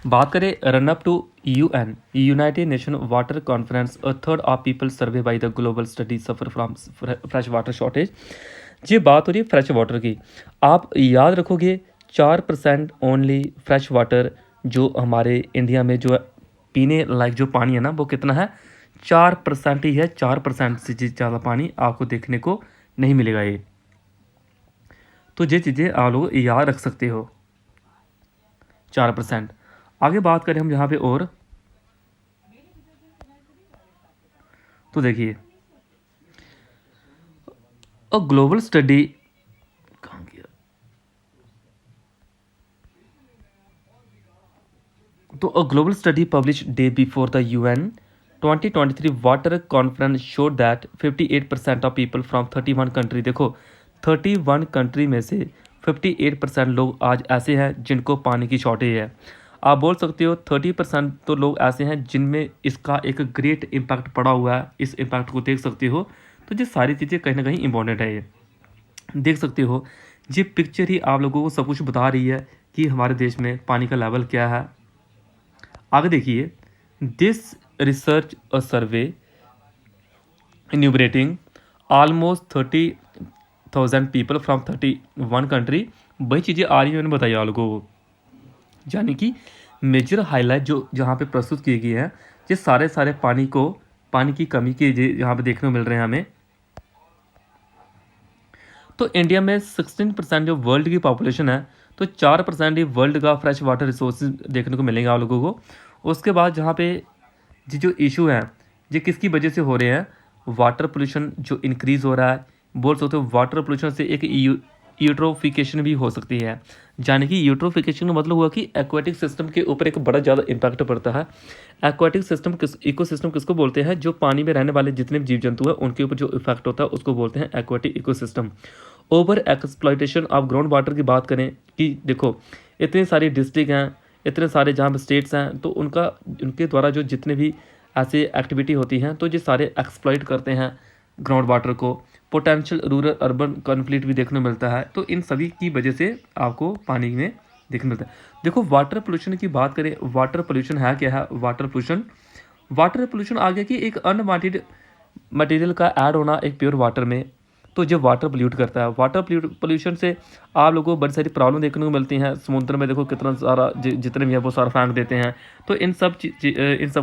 बात करें run up to UN united nation water conference, a third of people survey by the global study suffer from fresh water shortage. ये बात हो रही है fresh water की। आप याद रखोगे 4% ओनली फ्रेश वाटर जो हमारे इंडिया में जो पीने लायक जो पानी है ना, वो कितना है? 4% ही है। 4% से ज़्यादा पानी आपको देखने को नहीं मिलेगा ये। तो ये चीज़ें आप लोग याद रख सकते हो, 4%। आगे बात करें हम यहाँ पे और, तो देखिए अ ग्लोबल स्टडी, कहाँ गया? तो a global study publish day before the UN 2023 water conference showed that 58% of people from 31 country, देखो 31 कंट्री में से 58% लोग आज ऐसे हैं जिनको पानी की शॉर्टेज है। आप बोल सकते हो 30% तो लोग ऐसे हैं जिनमें इसका एक ग्रेट इम्पैक्ट पड़ा हुआ है। इस इम्पैक्ट को देख सकते हो। तो ये सारी चीज़ें कहीं ना कहीं इंपॉर्टेंट है। ये देख सकते हो, ये पिक्चर ही आप लोगों को सब कुछ बता रही है कि हमारे देश में पानी का लेवल क्या है। आगे देखिए, this research a survey enumerating almost 30,000 people from 31 country, वही चीज़ें आ रही हैं मैंने बताई आप लोगों को। यानी कि मेजर हाईलाइट जो जहाँ पे प्रस्तुत किए गए हैं, ये सारे पानी की कमी के यहाँ पे देखने को मिल रहे हैं हमें। तो इंडिया में 16% जो वर्ल्ड की पॉपुलेशन है, तो 4% ही वर्ल्ड का फ्रेश वाटर रिसोर्सेज देखने को मिलेंगे आप लोगों को। उसके बाद जहाँ पे ये जो इशू है, ये किसकी वजह से हो रहे हैं? वाटर पोल्यूशन जो इंक्रीज़ हो रहा है। बोल सकते हो वाटर पोल्यूशन से एक यूट्रोफिकेशन भी हो सकती है। यानी कि यूट्रोफिकेशन का मतलब हुआ कि एक्वाटिक सिस्टम के ऊपर एक बड़ा ज़्यादा इम्पैक्ट पड़ता है। एक्वाटिक सिस्टम इकोसिस्टम किसको बोलते हैं? जो पानी में रहने वाले जितने भी जीव जंतु हैं उनके ऊपर जो इफेक्ट होता है उसको बोलते हैं aquatic ecosystem. Over exploitation of ground water की बात करें कि देखो इतनी सारी डिस्ट्रिक्ट हैं, इतने सारे जहाँ पे स्टेट्स हैं, तो उनके द्वारा जो जितने भी ऐसे एक्टिविटी होती हैं, तो ये सारे एक्सप्लॉइट करते हैं ग्राउंड वाटर को। पोटेंशियल रूरल अर्बन कॉन्फ्लिक्ट भी देखने को मिलता है। तो इन सभी की वजह से आपको पानी में देखने मिलता है। देखो वाटर पोल्यूशन की बात करें, वाटर पोल्यूशन है क्या है? वाटर पोल्यूशन आ गया कि एक अनवांटेड मटेरियल का ऐड होना एक प्योर वाटर में, तो जब वाटर पोल्यूट करता है। वाटर पोल्यूशन से आप लोगों को बड़ी सारी प्रॉब्लम देखने को मिलती हैं। समुद्र में देखो कितना सारा जितने भी है वो सारा फेंक देते हैं। तो इन सब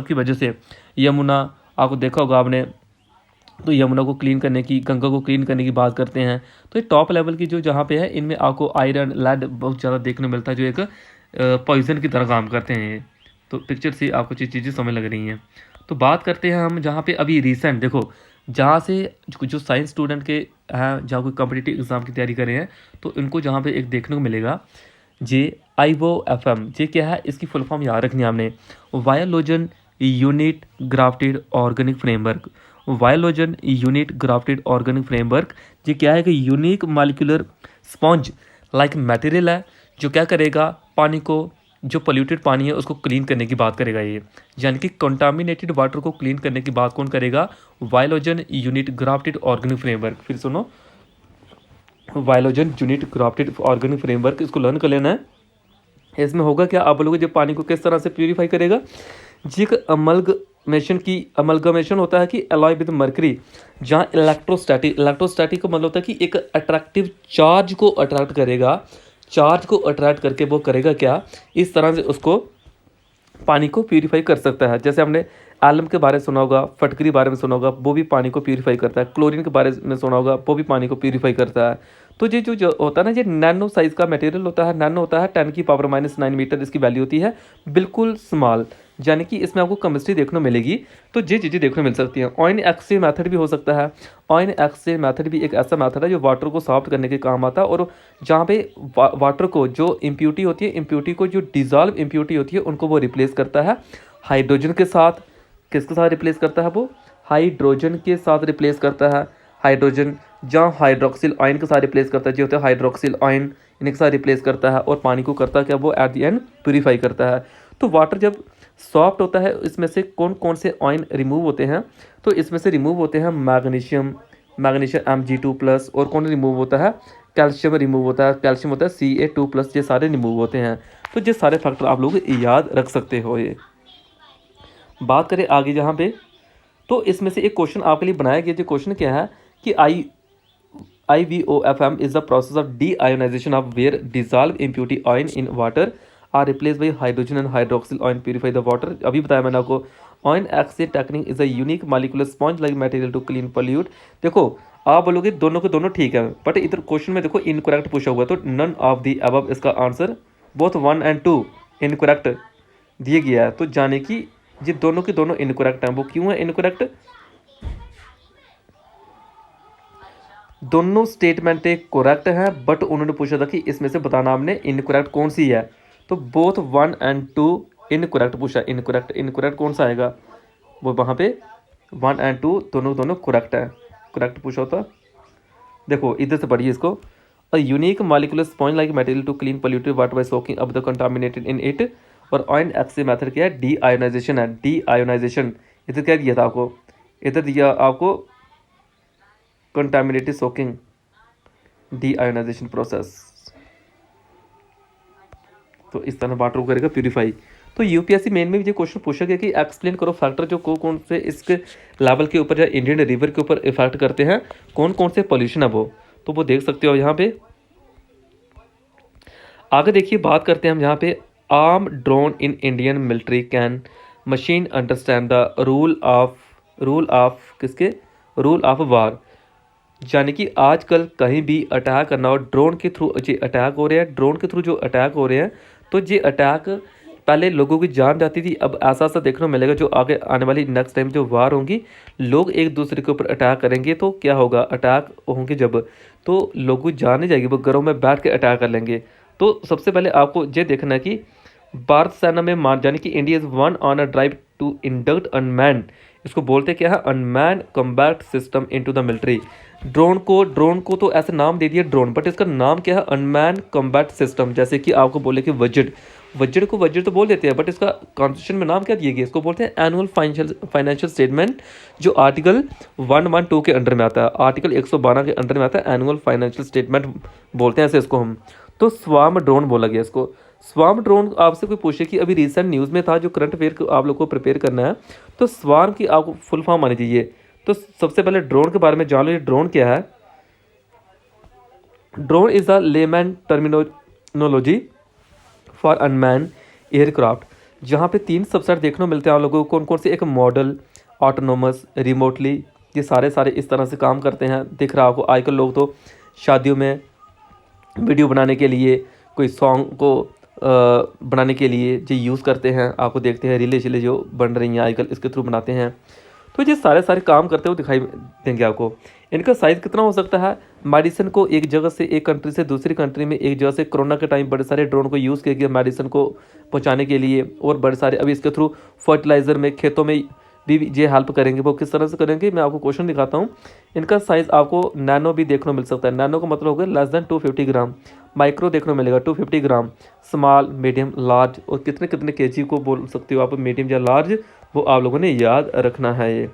की वजह से यमुना, आपको देखा होगा आपने, तो यमुना को क्लीन करने की, गंगा को क्लीन करने की बात करते हैं। तो ये टॉप लेवल की जो जहाँ पे है, इनमें आपको आयरन लेड बहुत ज़्यादा देखने को मिलता है, जो एक पॉइजन की तरह काम करते हैं ये। तो पिक्चर से आपको चीज़ें समझ लग रही हैं। तो बात करते हैं हम जहाँ पे अभी रिसेंट, देखो जहाँ से जो साइंस स्टूडेंट के हैं, जहाँ कोई कॉम्पिटिटिव एग्ज़ाम की तैयारी कर रहे हैं, तो इनको जहाँ पे एक देखने को मिलेगा JIOFM। ये क्या है? इसकी फुल फॉर्म याद रखनी है आपने, viologen unit grafted organic framework. Viologen unit grafted organic framework, ये क्या है कि unique molecular sponge like material है, जो क्या करेगा? पानी को, जो पोल्यूटेड पानी है उसको क्लीन करने की बात करेगा ये। यानी कि कंटामिनेटेड वाटर को क्लीन करने की बात कौन करेगा? वायोलोजन यूनिट ग्राफ्टेड ऑर्गेनिक फ्रेमवर्क। फिर सुनो, वायोलोजन यूनिट ग्राफ्टेड ऑर्गेनिक फ्रेमवर्क, इसको लर्न कर लेना है। इसमें होगा क्या? आप बोलोगे जो पानी को किस तरह से प्यूरीफाई करेगा? जी एक अमलगमेशन होता है कि अलॉय विद मर्करी, जहाँ इलेक्ट्रोस्टैटिक का मतलब होता है कि एक अट्रैक्टिव चार्ज को अट्रैक्ट करेगा। चार्ज को अट्रैक्ट करके वो करेगा क्या? इस तरह से उसको पानी को प्यूरीफाई कर सकता है। जैसे हमने एलम के बारे में सुना होगा, फटकरी बारे में सुना होगा, वो भी पानी को प्यूरीफाई करता है। क्लोरीन के बारे में सुना होगा, वो भी पानी को प्यूरीफाई करता है। तो ये जो होता है ना, ये नैनो साइज़ का मटेरियल होता है। नैनो होता है 10⁻⁹ मीटर इसकी वैल्यू होती है, बिल्कुल स्मॉल। यानी कि इसमें आपको केमिस्ट्री देखने को मिलेगी। तो ये चीज़ें देखने को मिल सकती हैं। ऑयन एक्सचेंज मेथड भी हो सकता है। ऑयन एक्सचेंज मेथड भी एक ऐसा मेथड है जो वाटर को सॉफ्ट करने के काम आता है, और जहाँ पे वाटर को जो इम्प्यूटी होती है, इम्प्यूटी को जो डिजॉल्व इम्प्यूटी होती है, उनको वो रिप्लेस करता है हाइड्रोजन के साथ। किसके साथ रिप्लेस करता है वो? हाइड्रोजन के साथ रिप्लेस करता है। हाइड्रोजन जहाँ हाइड्रोक्सिल आयन के साथ रिप्लेस करता है, जो होता है हाइड्रोक्सिल आयन, इनके साथ रिप्लेस करता है, और पानी को करता है क्या? वो एट द एंड प्यूरीफाई करता है। तो वाटर जब सॉफ्ट होता है, इसमें से कौन कौन से आयन रिमूव होते हैं? तो इसमें से रिमूव होते हैं मैग्नीशियम Mg2+, और कौन रिमूव होता है? कैल्शियम रिमूव होता है, कैल्शियम होता है Ca2+, ये सारे रिमूव होते हैं। तो ये सारे फैक्टर आप लोग याद रख सकते हो। ये बात करें आगे जहाँ पे, तो इसमें से एक क्वेश्चन आपके लिए बनाया गया। जो क्वेश्चन क्या है कि IVOFM is the process of deionization of where dissolve impurity ion in water are replace by hydrogen and hydroxyl ion purify the water. अभी बताया मैंने आपको, ion exchange technique is a unique molecular sponge like material to clean pollute. देखो आप बोलोगे दोनों के दोनों ठीक है, बट इधर क्वेश्चन में देखो इनकरेक्ट पूछा हुआ, तो नन ऑफ दी अबव इसका आंसर, बोथ 1 और 2 इनकरेक्ट दिए गया है। तो जाने कि ये दोनों के दोनों इनकरेक्ट हैं। वो क्यों है इनकरेक्ट? दोनों स्टेटमेंट करेक्ट है, बट उन्होंने पूछा था कि इसमें से बताना आपने इनकरेक्ट कौन सी है। तो बोथ 1 और 2 इनकरेक्ट पूछा। इनकरेक्ट कौन सा आएगा? वो वहाँ पे 1 और 2 दोनों दोनों करेक्ट है। करेक्ट पूछा होता। देखो इधर से पढ़िए इसको। A unique molecular sponge like material to clean polluted water by soaking up the contaminated in it. और आयन एक्से मेथड क्या है? डी आयोनाइजेशन है। डी आयोनाइजेशन इधर क्या दिया था आपको? इधर दिया आपको contaminated soaking, deionization process. तो इस तरह वाटर को करेगा प्यूरिफाई। तो यूपीएससी मेन में भी ये क्वेश्चन पूछा गया कि एक्सप्लेन करो फैक्टर जो कौन से इसके लेवल के ऊपर या इंडियन रिवर के ऊपर इफेक्ट करते हैं, कौन कौन से पोल्यूशन है वो। तो वो देख सकते हो यहाँ पे। आगे देखिए बात करते हैं हम यहाँ पे, arm drone in Indian military can machine understand the rule of किसके? Rule of war. यानी कि आजकल कहीं भी अटैक करना हो ड्रोन के थ्रू, जी अटैक हो रहे हैं ड्रोन के थ्रू जो अटैक हो रहे हैं, तो ये अटैक पहले लोगों की जान जाती थी, अब ऐसा ऐसा देखने को मिलेगा जो आगे आने वाली नेक्स्ट टाइम जो वार होंगी, लोग एक दूसरे के ऊपर अटैक करेंगे। तो क्या होगा? अटैक होंगे जब, तो लोगों की जान नहीं जाएगी, वो घरों में बैठ के अटैक कर लेंगे। तो सबसे पहले आपको ये देखना है कि भारत सेना में मान, यानी कि India is one on a drive to induct unmanned, इसको बोलते क्या है? Unmanned combat system into the military. Drone को तो ऐसे नाम दे दिया ड्रोन, बट इसका नाम क्या है? Unmanned combat system. जैसे कि आपको बोले कि वज्र को वज्र तो बोल देते हैं, बट इसका कॉन्स्टिट्यूशन में नाम क्या दिया गया? इसको बोलते हैं एनुअल फाइनेंशियल स्टेटमेंट, जो आर्टिकल 112 के अंडर में आता है, आर्टिकल 112 के अंडर में आता है। एनुअल फाइनेंशियल स्टेटमेंट बोलते हैं ऐसे इसको हम। तो स्वार्म ड्रोन बोला गया इसको। स्वार्म ड्रोन आपसे कोई पूछे कि अभी रिसेंट न्यूज़ में था, जो करंट अफेयर को आप लोग को प्रिपेयर करना है, तो स्वार्म की आपको फुल फॉर्म आनी चाहिए। तो सबसे पहले ड्रोन के बारे में जान लो, ये ड्रोन क्या है। Drone is a layman terminology for unmanned aircraft, जहाँ पे 3 सबसेट देखने को मिलते हैं आप लोगों को। कौन कौन से? एक मॉडल, ऑटोनोमस, रिमोटली। ये सारे इस तरह से काम करते हैं। दिख रहा आपको आजकल लोग तो शादियों में वीडियो बनाने के लिए, कोई सॉन्ग को बनाने के लिए जो यूज़ करते हैं, आपको देखते हैं रीलें शीलें जो बन रही हैं आजकल, इसके थ्रू बनाते हैं। तो ये सारे काम करते हुए दिखाई देंगे आपको। इनका साइज़ कितना हो सकता है? मेडिसिन को एक जगह से, एक कंट्री से दूसरी कंट्री में, एक जगह से कोरोना के टाइम बड़े सारे ड्रोन को यूज़ किया गया मेडिसिन को पहुंचाने के लिए, और बड़े सारे अभी इसके थ्रू फर्टिलाइज़र में, खेतों में भी ये हेल्प करेंगे। वो किस तरह से करेंगे मैं आपको क्वेश्चन दिखाता हूँ। इनका साइज़ आपको नैनो भी देखने को मिल सकता है। नैनो का मतलब होगा लेस देन 250 ग्राम। माइक्रो देखने को मिलेगा 250 ग्राम। स्मॉल, मीडियम, लार्ज, और कितने कितने केजी को बोल सकते हो आप, मीडियम या लार्ज, वो आप लोगों ने याद रखना है। ये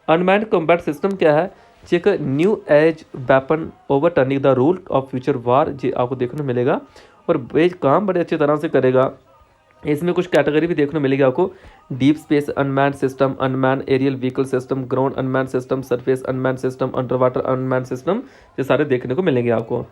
अनमैन्ड कॉम्बैट सिस्टम क्या है? एक new age weapon overturning the rule of future war, ये आपको देखने को मिलेगा, और ये काम बड़े अच्छी तरह से करेगा। इसमें कुछ कैटेगरी भी देखने को मिलेगी आपको। Deep space unmanned system, unmanned aerial vehicle system, ground unmanned system, surface unmanned system, under water unmanned system, ये सारे देखने को मिलेंगे आपको।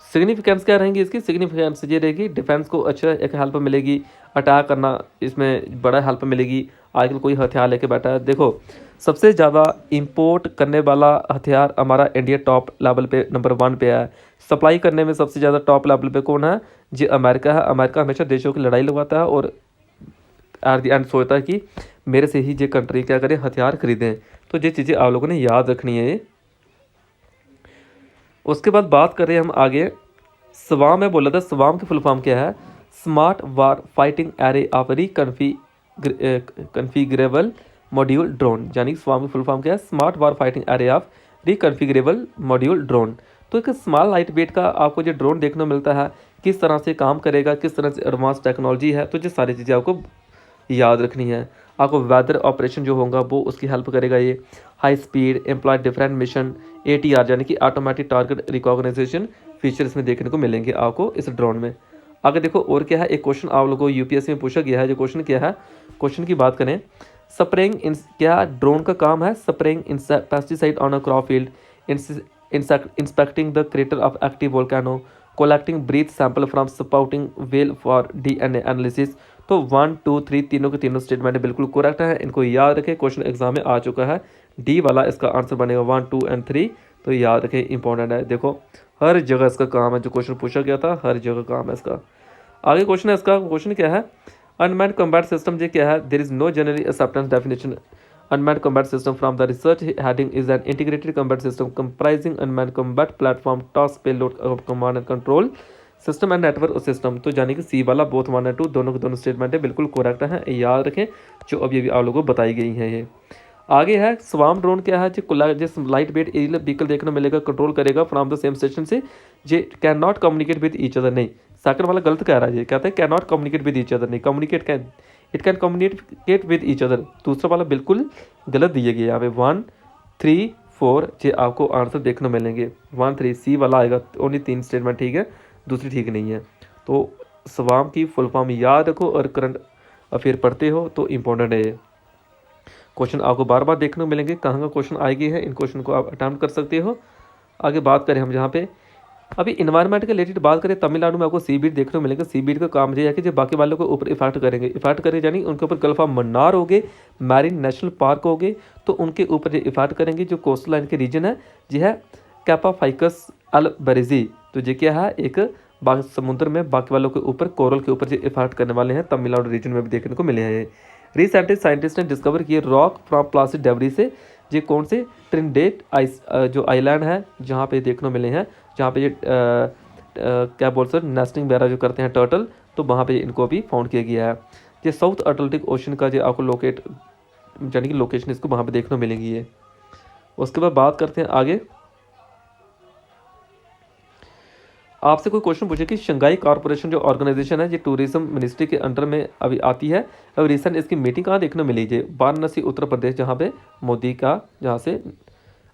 सिग्निफिकेंस क्या रहेंगी इसकी? सिग्निफिकेंस ये रहेगी डिफेंस को अच्छा एक हेल्प मिलेगी, अटैक करना इसमें बड़ा हेल्प मिलेगी। आजकल कोई हथियार लेके बैठा है, देखो सबसे ज़्यादा इंपोर्ट करने वाला हथियार हमारा इंडिया टॉप लेवल पे नंबर 1 पे है। सप्लाई करने में सबसे ज़्यादा टॉप लेवल पे कौन है? जी अमेरिका है। अमेरिका हमेशा देशों की लड़ाई लगवाता है, और एट द एंड सोचता है कि मेरे से ही ये कंट्री क्या करे, हथियार खरीदें। तो ये चीज़ें आप लोगों ने याद रखनी है। उसके बाद बात कर रहे हैं हम आगे, स्वाम में बोला था, स्वाम की फुल फॉर्म क्या है? Smart war fighting array of reconfigurable module drone. यानी स्वाम की फुल फॉर्म क्या है? Smart war fighting array of reconfigurable module drone. तो एक स्मॉल लाइट वेट का आपको जो ड्रोन देखने को मिलता है, किस तरह से काम करेगा, किस तरह से एडवांस टेक्नोलॉजी है, तो ये सारी चीज़ें आपको याद रखनी है। आपको वेदर ऑपरेशन जो होगा वो उसकी हेल्प करेगा। ये high speed, employ different mission, ATR यानी कि ऑटोमेटिक टारगेट रिकॉग्नाइजेशन फीचर इसमें देखने को मिलेंगे आपको इस ड्रोन में। आगे देखो और क्या है, एक क्वेश्चन आप लोगों को यूपीएससी में पूछा गया है। जो क्वेश्चन क्या है, क्वेश्चन की बात करें, स्प्रेइंग क्या ड्रोन का काम है, spraying pesticide on a crop field, inspecting the crater of active volcano, collecting breath sample from spouting well for DNA analysis. तो 1 2 3 तीनों के तीनों स्टेटमेंट बिल्कुल करेक्ट है, इनको याद रखें, क्वेश्चन एग्जाम में आ चुका है। डी वाला इसका आंसर बनेगा 1 2 एंड 3, तो याद रखें, इंपॉर्टेंट है। देखो हर जगह इसका काम है, जो क्वेश्चन पूछा गया था हर जगह काम है इसका। आगे क्वेश्चन है, इसका क्वेश्चन क्या है, अनमैन्ड कम्बैट सिस्टम जो क्या है, there is no generally acceptance definition. Unmanned combat system from the research heading is an integrated combat system comprising unmanned combat platform, task, payload, command and control system and network system. तो यानी कि सी वाला both 1 और 2 दोनों के दोनों statement है बिल्कुल करेक्ट है, याद रखें, जो अभी अभी आप लोगों को बताई गई हैं। ये आगे है स्वाम ड्रोन क्या है, जिस लाइट वेट एरियल व्हीकल देखने मिलेगा, कंट्रोल करेगा फ्रॉम द सेम स्टेशन से, they can not communicate with each other. नहीं, सेकंड वाला गलत कह रहा है, ये कहते हैं can not communicate with each other, नहीं, communicate can, it can communicate with each other. दूसरा वाला बिल्कुल गलत दिए गए यहाँ पे। 1 3 4 ये आपको आंसर देखने मिलेंगे, 1 3 सी वाला आएगा, ओनली 3 स्टेटमेंट ठीक है, दूसरी ठीक नहीं है। तो स्वाम की फुल फॉर्म याद रखो और करंट अफेयर पढ़ते हो तो इम्पोर्टेंट है। क्वेश्चन आपको बार बार देखने को मिलेंगे, कहाँ का क्वेश्चन आए गए हैं, इन क्वेश्चन को आप अटैम्प्ट कर सकते हो। आगे बात करें हम जहाँ पे अभी इन्वायरमेंट के रिलेटेड बात करें, तमिलनाडु में आपको सी बीट देखने को मिलेगा। सी बीट का काम ये है कि जो बाकी वालों के ऊपर इफेक्ट करेंगे, इफेक्ट करेंगे यानी उनके ऊपर गल्फ ऑफ मन्नार हो गए, मैरीन नेशनल पार्क हो गए, तो उनके ऊपर जो इफेक्ट करेंगे, जो कोस्टल लाइन के रीजन है जी है कैपाफाइकस अल्बरेजी, तो ये क्या है, एक समुद्र में बाकी वालों के ऊपर कोरल के ऊपर जो इफेक्ट करने वाले हैं, तमिलनाडु रीजन में भी देखने को मिले हैं। रिसेंटली साइंटिस्ट ने डिस्कवर किए रॉक फ्रॉम प्लास्टिक डेब्रिस से, ये कौन से ट्रिनिडेड जो आइलैंड है जहाँ पे देखने को मिले हैं, जहाँ पे ये क्या बोलते हैं नेस्टिंग वगैरह जो करते हैं टर्टल, तो वहाँ पे इनको अभी फाउंड किया गया है। ये साउथ अटलांटिक ओशन का जो आपको लोकेट यानी कि लोकेशन इसको वहाँ पे देखने को मिलेगी है। उसके बाद बात करते हैं आगे, आपसे कोई क्वेश्चन पूछे कि शंघाई कॉर्पोरेशन जो ऑर्गेनाइजेशन है, ये टूरिज्म मिनिस्ट्री के अंडर में अभी आती है। अब रिसेंट इसकी मीटिंग कहाँ देखने मिली है, वाराणसी उत्तर प्रदेश, जहाँ पे मोदी का जहाँ से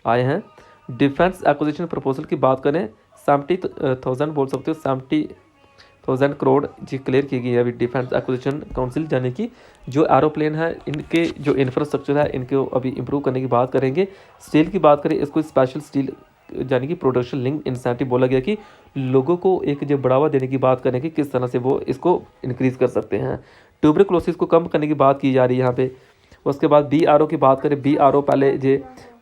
आए हैं। डिफेंस एक्विजिशन प्रपोजल की बात करें, 70,000 बोल सकते हो, 70,000 करोड़ जी क्लियर की गई है अभी डिफेंस एक्विजिशन काउंसिल, यानी कि जो एरोप्लेन है इनके जो इंफ्रास्ट्रक्चर है इनको अभी इंप्रूव करने की बात करेंगे। स्टील की बात करें, इसको स्पेशल स्टील यानी कि प्रोडक्शन लिंक इंसेंटिव बोला गया कि लोगों को एक जो बढ़ावा देने की बात करें कि किस तरह से वो इसको इंक्रीज़ कर सकते हैं। ट्यूबरक्लोसिस को कम करने की बात की जा रही है यहाँ पे। उसके बाद BRO की बात करें, BRO पहले जो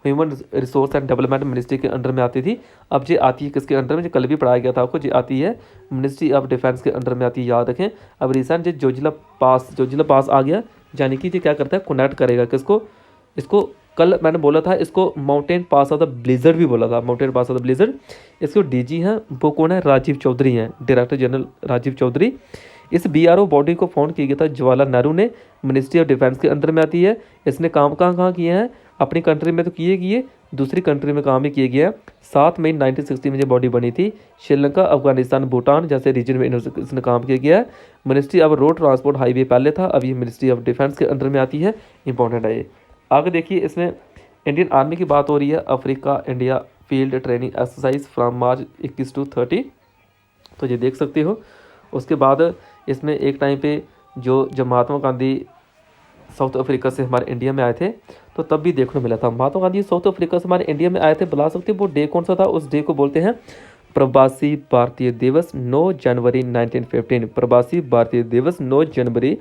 human resource and development ministry के अंडर में आती थी, अब ये आती है किसके अंडर में, जो कल भी पढ़ाया गया था आपको, जो आती है मिनिस्ट्री ऑफ डिफेंस के अंडर में आती है, याद रखें। अब रिसेंट जो जोजिला पास आ गया, यानी कि ये क्या करता है, कनेक्ट करेगा किसको, इसको कल मैंने बोला था इसको mountain pass of the blizzard भी बोला था, mountain pass of the blizzard. इसको DG हैं वो कौन है, राजीव चौधरी हैं, डायरेक्टर जनरल राजीव चौधरी। इस BRO बॉडी को फाउंड किया गया था जवाहरलाल नेहरू ने, मिनिस्ट्री ऑफ डिफेंस के अंडर में आती है। इसने काम कहाँ किए हैं, अपनी कंट्री में तो किए, दूसरी कंट्री में काम भी किया गया। 7 मई 1960 में ये बॉडी बनी थी। श्रीलंका, अफगानिस्तान, भूटान जैसे रीजन में इसने काम किया गया है। Ministry of road transport highway पहले था, अब ये मिनिस्ट्री ऑफ डिफेंस के अंडर में आती है, इंपॉर्टेंट है ये। आगे देखिए, इसमें इंडियन आर्मी की बात हो रही है, Africa India field training exercise from March 21 to 30, तो ये देख सकते हो। उसके बाद इसमें एक टाइम पे जब महात्मा गांधी साउथ अफ्रीका से हमारे इंडिया में आए थे, तो तब भी देखने को मिला था। महात्मा गांधी साउथ अफ्रीका से हमारे इंडिया में आए थे, बुला सकते वो डे कौन सा था, उस डे को बोलते हैं प्रवासी भारतीय दिवस, 9 जनवरी 1915। प्रवासी भारतीय दिवस 9 जनवरी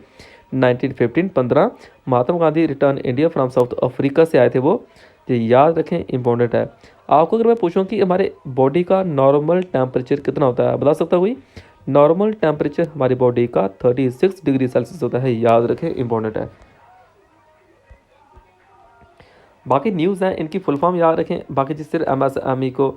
1915। 15 Mahatma Gandhi return India from South Africa से आए थे वो, ये याद रखें, इंपॉर्टेंट है। आपको अगर मैं पूछूं कि हमारे बॉडी का नॉर्मल टेम्परेचर कितना होता है, बता सकता कोई? नॉर्मल टेम्परेचर हमारी बॉडी का 36 डिग्री सेल्सियस होता है, याद रखें, इंपॉर्टेंट है। बाकी न्यूज़ हैं इनकी फुल फॉर्म याद रखें। बाकी जिस तरह MSME को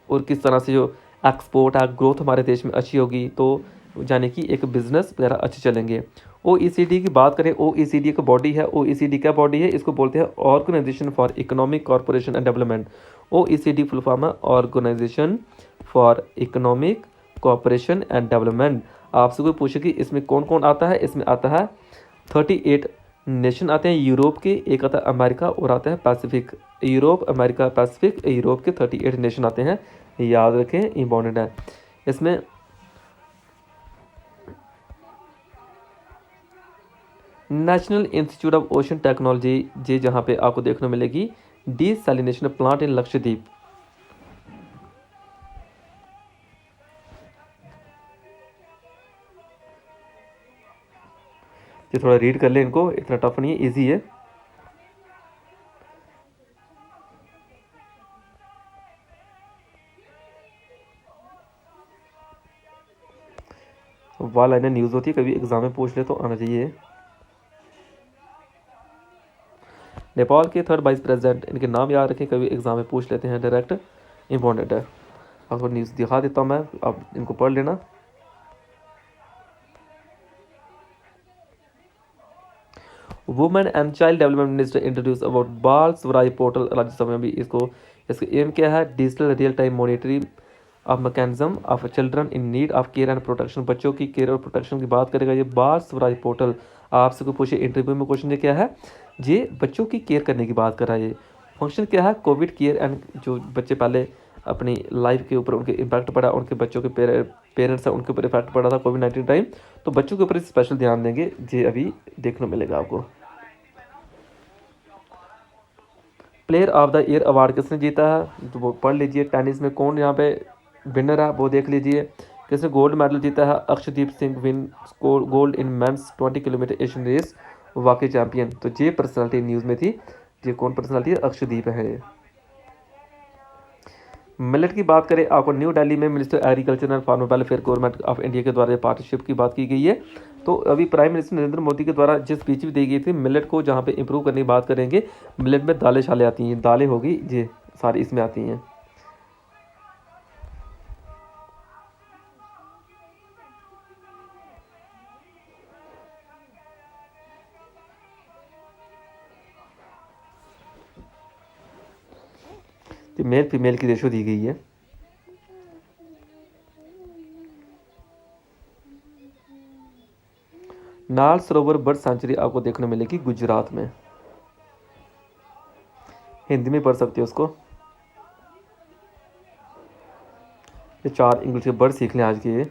और किस तरह से जो एक्सपोर्ट है, ग्रोथ हमारे देश में अच्छी होगी, तो यानी कि एक बिजनेस वगैरह अच्छे चलेंगे। OECD की बात करें, OECD एक बॉडी है। OECD क्या बॉडी है, इसको बोलते हैं organisation for economic corporation and development. OECD full form है organisation for economic corporation and development. आपसे कोई पूछे कि इसमें कौन कौन आता है, इसमें आता है 38 नेशन आते हैं यूरोप के, एक आता है अमेरिका और आता है Pacific. Europe, America, Pacific, Europe के 38 नेशन आते हैं, याद रखें, इंपॉर्टेंट है। इसमें national institute of ocean technology जी, जहाँ पे आपको देखने मिलेगी डीसैलिनेशन प्लांट इन लक्षद्वीप। ये थोड़ा रीड कर ले इनको, इतना टफ नहीं है, इजी है। वाह लाइनें न्यूज़ होती है, कभी एग्जाम में पूछ ले तो आना चाहिए। नेपाल के 3rd वाइस प्रेसिडेंट, इनके नाम याद रखें, कभी एग्जाम में पूछ लेते हैं डायरेक्ट, इंपॉर्टेंट है। आपको न्यूज़ दिखा देता हूँ मैं, आप इनको पढ़ लेना। Women and child development minister introduce about बाल स्वराज पोर्टल, राज्यसभा में भी इसको, इसका एम क्या है, digital real time monitoring of mechanism of children in need of care and protection, बच्चों की केयर और प्रोटेक्शन की बात करेगा ये बाल स्वराज पोर्टल। आपसे कोई पूछे इंटरव्यू में, क्वेश्चन ये क्या है, ये बच्चों की केयर करने की बात कर रहा है। ये फंक्शन क्या है, कोविड केयर एंड, जो बच्चे पहले अपनी लाइफ के ऊपर उनके इम्पैक्ट पड़ा, उनके बच्चों के पेरेंट्स हैं उनके ऊपर इफेक्ट पड़ा था कोविड-19 टाइम, तो बच्चों के ऊपर स्पेशल ध्यान देंगे, ये अभी देखने मिलेगा आपको। Player of the year award किसने जीता है, तो वो पढ़ लीजिए। टेनिस में कौन यहाँ पे विनर है वो देख लीजिए। किसने गोल्ड मेडल जीता है, Akshdeep Singh win gold in men's 20 kilometre Asian race, वाकई चैंपियन। तो ये पर्सनालिटी न्यूज़ में थी, ये कौन पर्सनालिटी है, अक्षदीप है ये। मिलेट की बात करें, आपको न्यू दिल्ली में minister agriculture and farmer welfare government of India के द्वारा पार्टनरशिप की बात की गई है। तो अभी प्राइम मिनिस्टर नरेंद्र मोदी के द्वारा जिस स्पीच भी दी गई थी मिलेट को, जहाँ पे इंप्रूव करने की बात करेंगे, मिलेट में दालें शालें आती हैं, दालें होगी ये सारी इसमें आती हैं। तो मेल फीमेल की रेशो दी गई है। नाल सरोवर बर्ड सेंचुरी आपको देखने मिलेगी गुजरात में, हिंदी में पढ़ सकते हो उसको। ये 4 इंग्लिश के वर्ड सीख लें आज के ये।